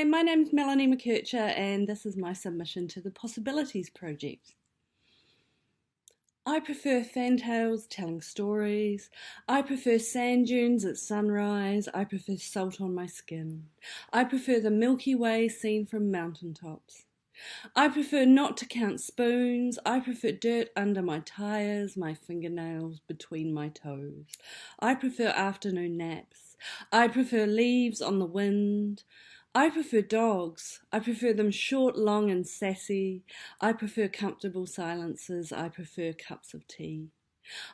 Hi, my name's Melanie McKerchar and this is my submission to the Possibilities Project. I prefer fantails telling stories. I prefer sand dunes at sunrise. I prefer salt on my skin. I prefer the Milky Way seen from mountaintops. I prefer not to count spoons. I prefer dirt under my tyres, my fingernails between my toes. I prefer afternoon naps. I prefer leaves on the wind. I prefer dogs. I prefer them short, long and sassy. I prefer comfortable silences. I prefer cups of tea.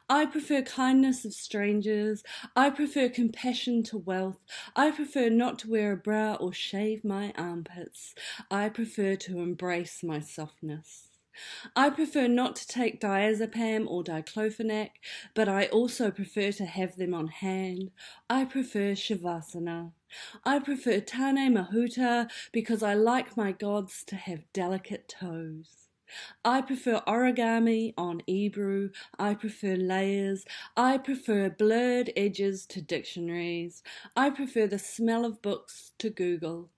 I prefer kindness of strangers. I prefer compassion to wealth. I prefer not to wear a bra or shave my armpits. I prefer to embrace my softness. I prefer not to take diazepam or diclofenac, but I also prefer to have them on hand. I prefer shavasana. I prefer tane mahuta because I like my gods to have delicate toes. I prefer origami on Ebrew. I prefer layers. I prefer blurred edges to dictionaries. I prefer the smell of books to Google.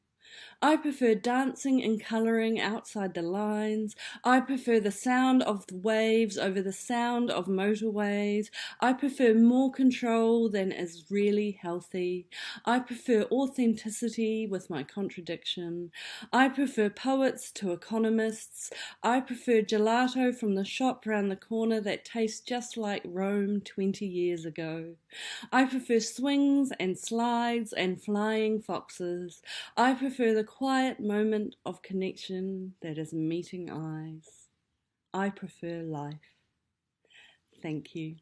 I prefer dancing and colouring outside the lines. I prefer the sound of the waves over the sound of motorways. I prefer more control than is really healthy. I prefer authenticity with my contradiction. I prefer poets to economists. I prefer gelato from the shop round the corner that tastes just like Rome 20 years ago. I prefer swings and slides and flying foxes. I prefer the quiet moment of connection that is meeting eyes. I prefer life. Thank you.